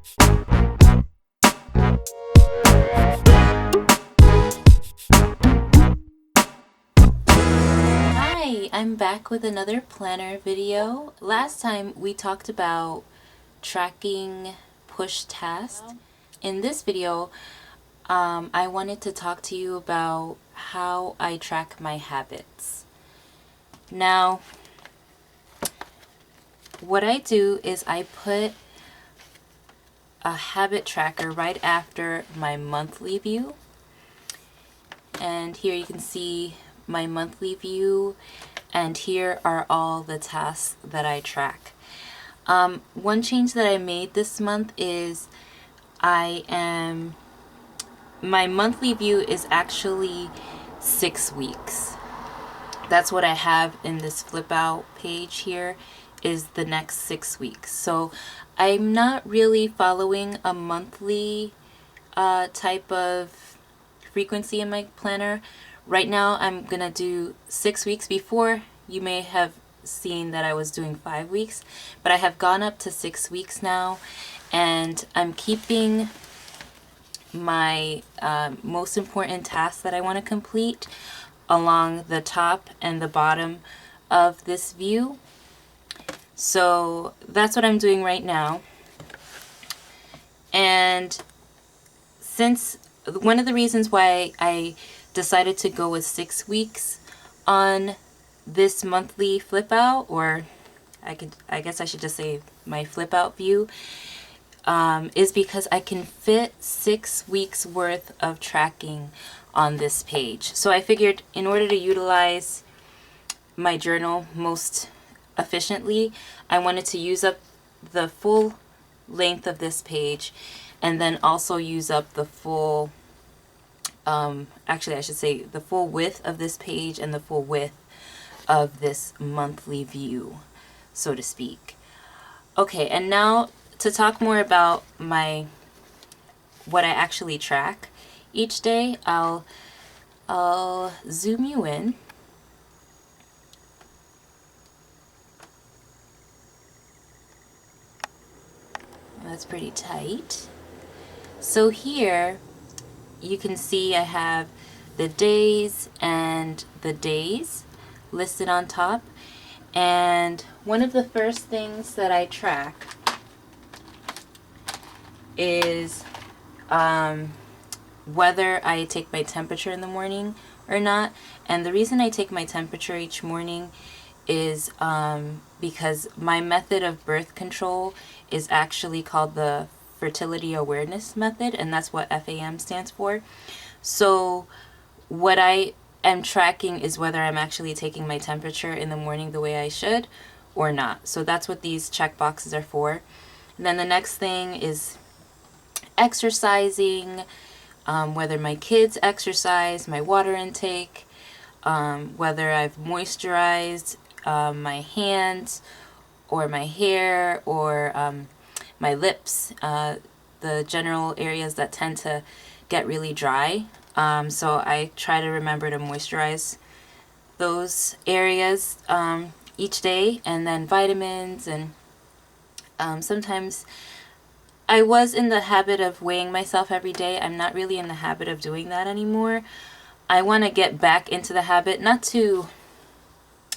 Hi, I'm back with another planner video. Last time we talked about tracking push tasks. In this video, I wanted to talk to you about how I track my habits. Now, what I do is I put a habit tracker right after my monthly view. And here you can see my monthly view, and here are all the tasks that I track. One change that I made this month is my monthly view is actually 6 weeks. That's what I have in this flip out page here, is the next 6 weeks. So I'm not really following a monthly type of frequency in my planner. Right now I'm gonna do 6 weeks. Before, you may have seen that I was doing 5 weeks, but I have gone up to 6 weeks now, and I'm keeping my most important tasks that I want to complete along the top and the bottom of this view. So that's what I'm doing right now. And since one of the reasons why I decided to go with 6 weeks on this monthly flip out, or I guess I should just say my flip out view, is because I can fit 6 weeks worth of tracking on this page. So I figured in order to utilize my journal most efficiently, I wanted to use up the full length of this page, and then also use up the full, actually I should say the full width of this page and the full width of this monthly view, so to speak. Okay, and now to talk more about what I actually track each day, I'll zoom you in. That's pretty tight. So here you can see I have the days and the days listed on top. And one of the first things that I track is whether I take my temperature in the morning or not. And the reason I take my temperature each morning is because my method of birth control is actually called the Fertility Awareness Method, and that's what FAM stands for. So what I am tracking is whether I'm actually taking my temperature in the morning the way I should or not. So that's what these check boxes are for. And then the next thing is exercising, whether my kids exercise, my water intake, whether I've moisturized my hands or my hair or my lips, the general areas that tend to get really dry. So I try to remember to moisturize those areas each day, and then vitamins, and sometimes I was in the habit of weighing myself every day. I'm not really in the habit of doing that anymore. I want to get back into the habit, not to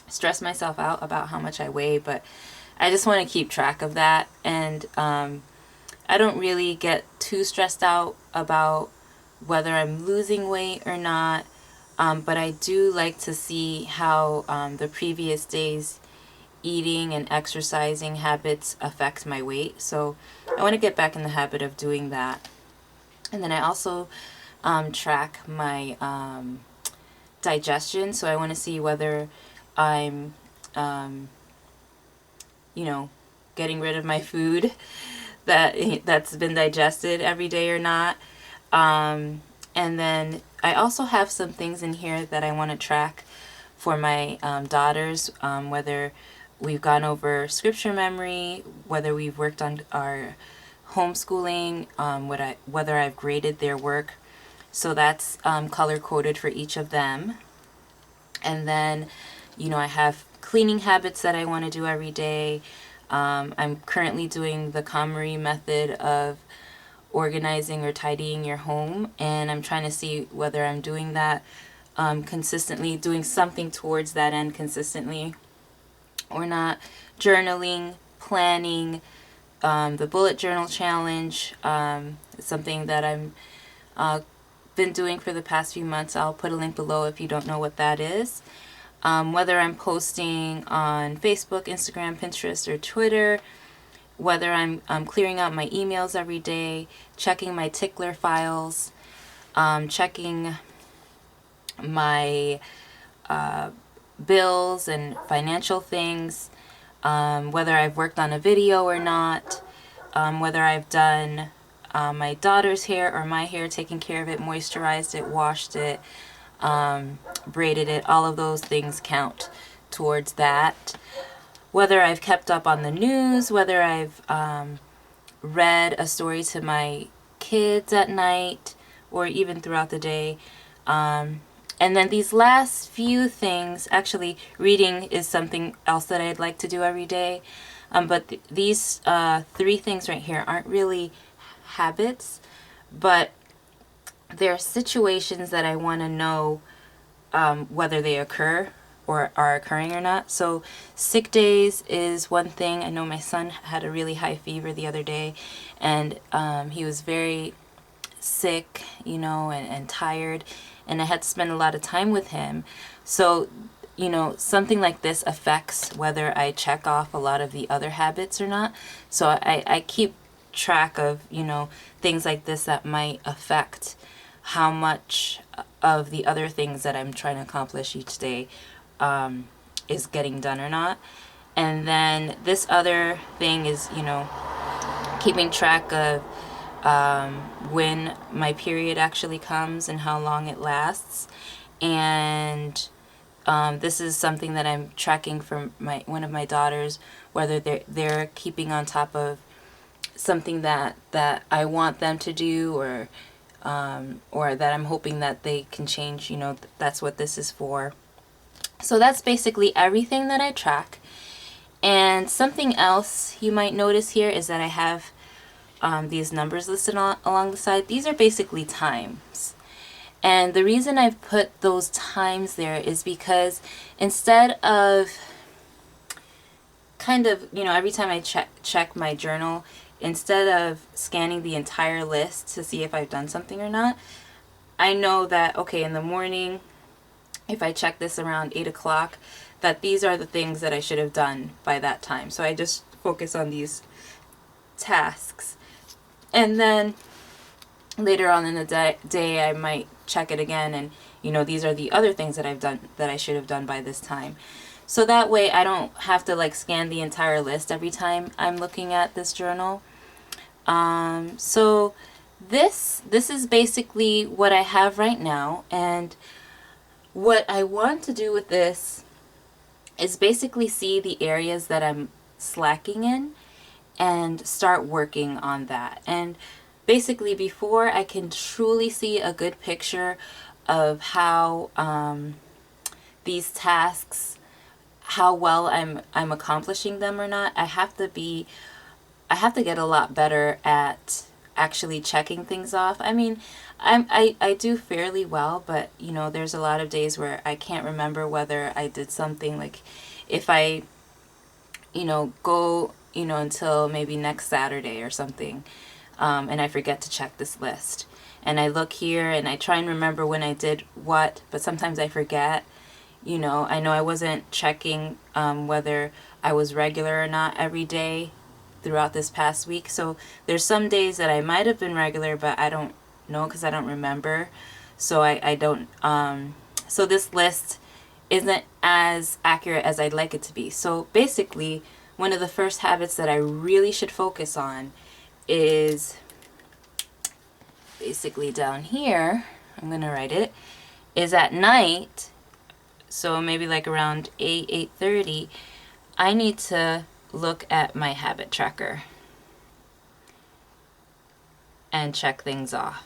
stress myself out about how much I weigh, but I just want to keep track of that. And I don't really get too stressed out about whether I'm losing weight or not, but I do like to see how the previous day's eating and exercising habits affect my weight. So I want to get back in the habit of doing that. And then I also track my digestion. So I want to see whether I'm, getting rid of my food that's been digested every day or not. And then I also have some things in here that I want to track for my daughters, whether we've gone over scripture memory, whether we've worked on our homeschooling, whether I've graded their work. So that's color coded for each of them. And then, I have cleaning habits that I want to do every day. I'm currently doing the KonMari method of organizing or tidying your home, and I'm trying to see whether I'm doing that consistently, doing something towards that end consistently or not. Journaling, planning, the bullet journal challenge is something that I'm been doing for the past few months. I'll put a link below if you don't know what that is. Whether I'm posting on Facebook, Instagram, Pinterest, or Twitter, whether I'm clearing out my emails every day, checking my tickler files, checking my bills and financial things, whether I've worked on a video or not, whether I've done my daughter's hair or my hair, taken care of it, moisturized it, washed it, braided it, all of those things count towards that. Whether I've kept up on the news, whether I've read a story to my kids at night or even throughout the day. And then these last few things, actually reading is something else that I'd like to do every day. But these three things right here aren't really habits, but they're situations that I want to know whether they occur or are occurring or not. So sick days is one thing. I know my son had a really high fever the other day, and he was very sick, you know, and tired, and I had to spend a lot of time with him. So, you know, something like this affects whether I check off a lot of the other habits or not. So I keep track of, you know, things like this that might affect how much of the other things that I'm trying to accomplish each day is getting done or not. And then this other thing is, you know, keeping track of when my period actually comes and how long it lasts. And this is something that I'm tracking from one of my daughters, whether they're keeping on top of something that I want them to do, or that I'm hoping that they can change. You know, that's what this is for. So that's basically everything that I track. And something else you might notice here is that I have these numbers listed along the side. These are basically times. And the reason I've put those times there is because instead of kind of, you know, every time I check my journal, instead of scanning the entire list to see if I've done something or not, I know that, okay, in the morning, if I check this around 8 o'clock, that these are the things that I should have done by that time. So I just focus on these tasks. And then later on in the day, I might check it again, and, you know, these are the other things that I've done that I should have done by this time. So that way I don't have to like scan the entire list every time I'm looking at this journal. So this is basically what I have right now, and what I want to do with this is basically see the areas that I'm slacking in and start working on that. And basically, before I can truly see a good picture of how these tasks, how well I'm accomplishing them or not, I have to get a lot better at actually checking things off. I mean, I do fairly well, but, you know, there's a lot of days where I can't remember whether I did something. Like if I, you know, go, you know, until maybe next Saturday or something, and I forget to check this list. And I look here and I try and remember when I did what, but sometimes I forget. You know I wasn't checking whether I was regular or not every day throughout this past week. So there's some days that I might have been regular, but I don't know because I don't remember. So I don't, so this list isn't as accurate as I'd like it to be. So basically, one of the first habits that I really should focus on is basically down here. I'm going to write it, is at night. So maybe like around 8:30, I need to look at my habit tracker and check things off.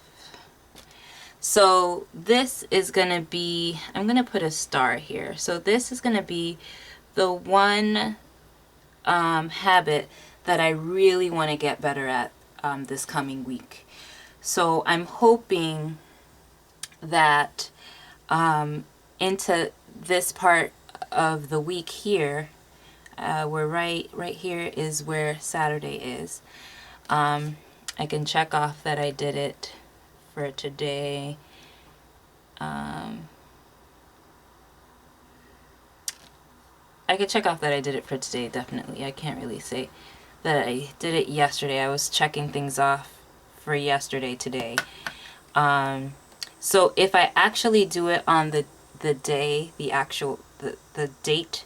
So this is going to be, I'm going to put a star here. So this is going to be the one habit that I really want to get better at this coming week. So I'm hoping that into this part of the week here, we're right here is where Saturday is. I can check off that I did it for today. I could check off that I did it for today, definitely. I can't really say that I did it yesterday. I was checking things off for yesterday today. So if I actually do it on the day, the date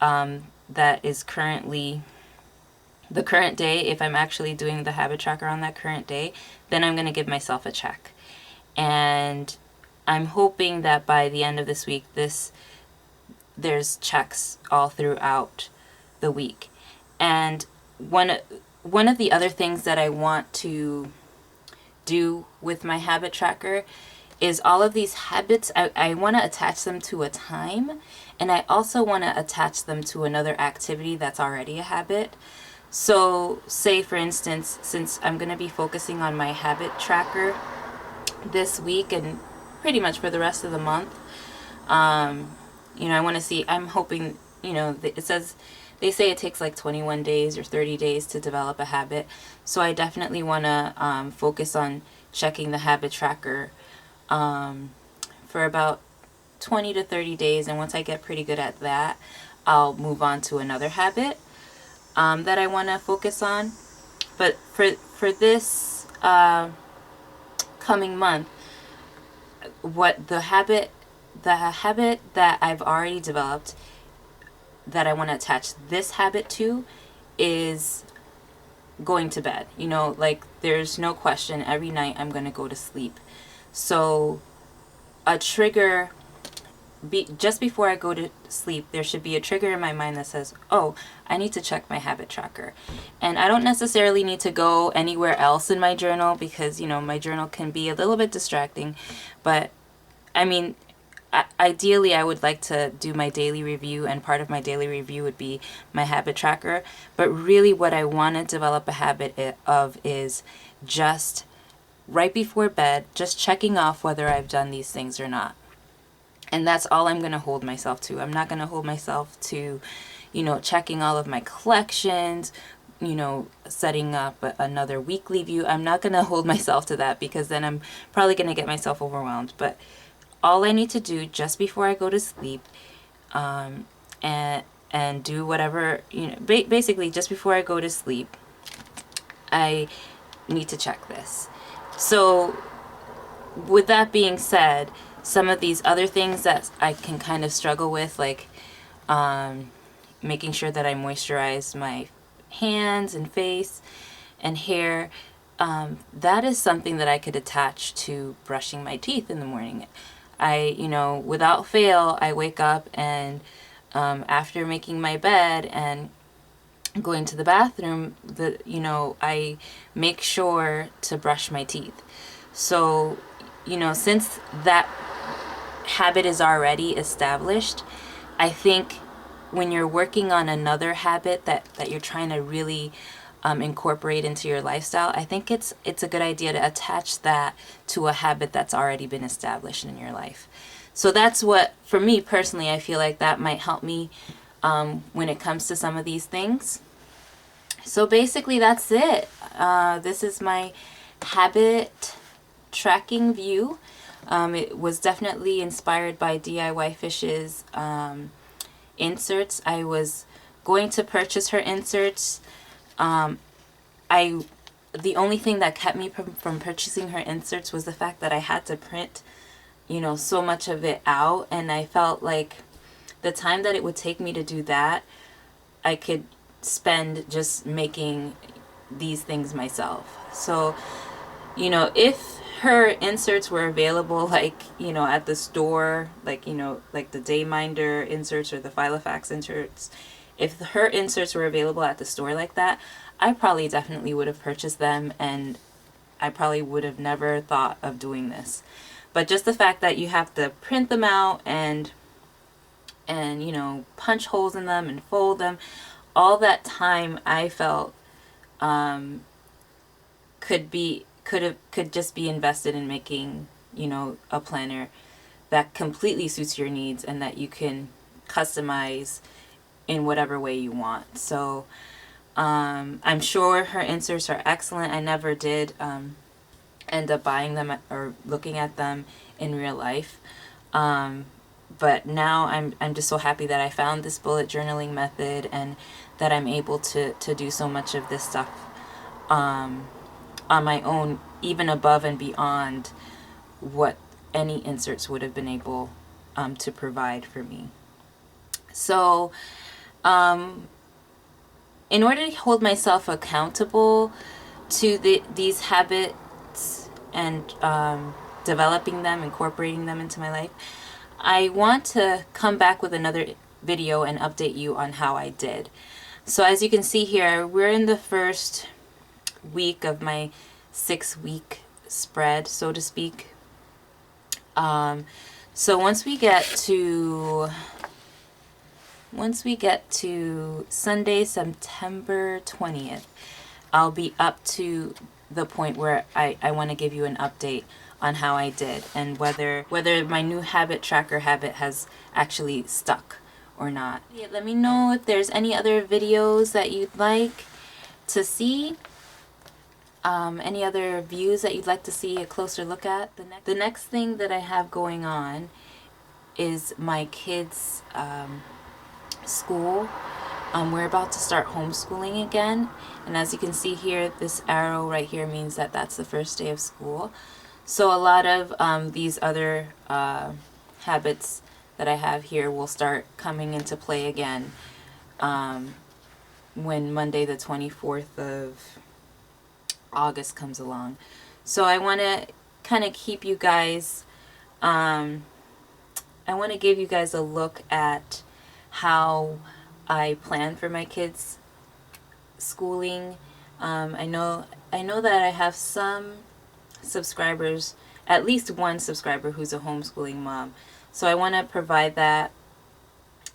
that is currently the current day, if I'm actually doing the habit tracker on that current day, then I'm going to give myself a check. And I'm hoping that by the end of this week, there's checks all throughout the week. And one of the other things that I want to do with my habit tracker is all of these habits, I want to attach them to a time, and I also want to attach them to another activity that's already a habit. So say for instance, since I'm going to be focusing on my habit tracker this week and pretty much for the rest of the month, I want to see, I'm hoping, they say it takes like 21 days or 30 days to develop a habit. So I definitely want to focus on checking the habit tracker for about 20 to 30 days. And once I get pretty good at that, I'll move on to another habit that I want to focus on. But for this coming month, what the habit that I've already developed that I want to attach this habit to is going to bed. There's no question, every night I'm going to go to sleep. So a trigger, just before I go to sleep, there should be a trigger in my mind that says, oh, I need to check my habit tracker. And I don't necessarily need to go anywhere else in my journal because, my journal can be a little bit distracting. But, ideally, I would like to do my daily review, and part of my daily review would be my habit tracker. But really what I want to develop a habit of is just right before bed, just checking off whether I've done these things or not. And that's all I'm going to hold myself to. I'm not going to hold myself to, checking all of my collections, setting up another weekly view. I'm not going to hold myself to that because then I'm probably going to get myself overwhelmed. But all I need to do just before I go to sleep, and do whatever, basically just before I go to sleep, I need to check this. So with that being said, some of these other things that I can kind of struggle with, like making sure that I moisturize my hands and face and hair, that is something that I could attach to brushing my teeth in the morning. Without fail, I wake up and after making my bed and going to the bathroom, I make sure to brush my teeth. So, since that habit is already established, I think when you're working on another habit that you're trying to really incorporate into your lifestyle, I think it's a good idea to attach that to a habit that's already been established in your life. So that's what, for me personally, I feel like that might help me when it comes to some of these things. So basically that's it. This is my habit tracking view. It was definitely inspired by DIY Fish's inserts. I was going to purchase her inserts. The only thing that kept me from purchasing her inserts was the fact that I had to print, so much of it out, and I felt like the time that it would take me to do that, I could spend just making these things myself. So, if her inserts were available, at the store, like the Dayminder inserts or the Filofax inserts, if her inserts were available at the store like that, I probably definitely would have purchased them, and I probably would have never thought of doing this. But just the fact that you have to print them out and punch holes in them and fold them, all that time I felt could just be invested in making, you know, a planner that completely suits your needs and that you can customize in whatever way you want. So I'm sure her inserts are excellent. I never did end up buying them or looking at them in real life. But now I'm just so happy that I found this bullet journaling method and that I'm able to do so much of this stuff on my own, even above and beyond what any inserts would have been able to provide for me. So in order to hold myself accountable to these habits and developing them, incorporating them into my life, I want to come back with another video and update you on how I did. So as you can see here, we're in the first week of my 6-week spread, so to speak. So once we get to Sunday, September 20th, I'll be up to the point where I want to give you an update on how I did and whether my new habit tracker habit has actually stuck or not. Yeah, let me know if there's any other videos that you'd like to see. Any other views that you'd like to see a closer look at. The next thing that I have going on is my kids' school. We're about to start homeschooling again, and as you can see here, this arrow right here means that that's the first day of school. So a lot of these other habits that I have here will start coming into play again when Monday the 24th of August comes along. So I want to kind of keep you guys, I want to give you guys a look at how I plan for my kids' schooling. I know that I have some subscribers, at least one subscriber who's a homeschooling mom. So I want to provide that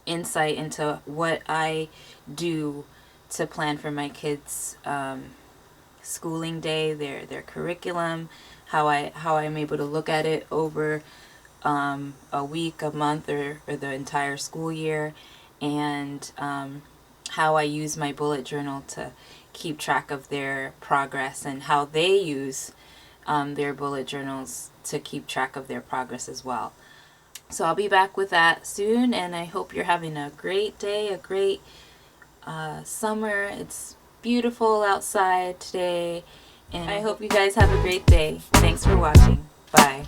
insight into what I do to plan for my kids' schooling day, their curriculum, how I'm able to look at it over a week, a month, or the entire school year, and how I use my bullet journal to keep track of their progress and how they use their bullet journals to keep track of their progress as well. So I'll be back with that soon, and I hope you're having a great day, a great summer. It's beautiful outside today, and I hope you guys have a great day. Thanks for watching. Bye.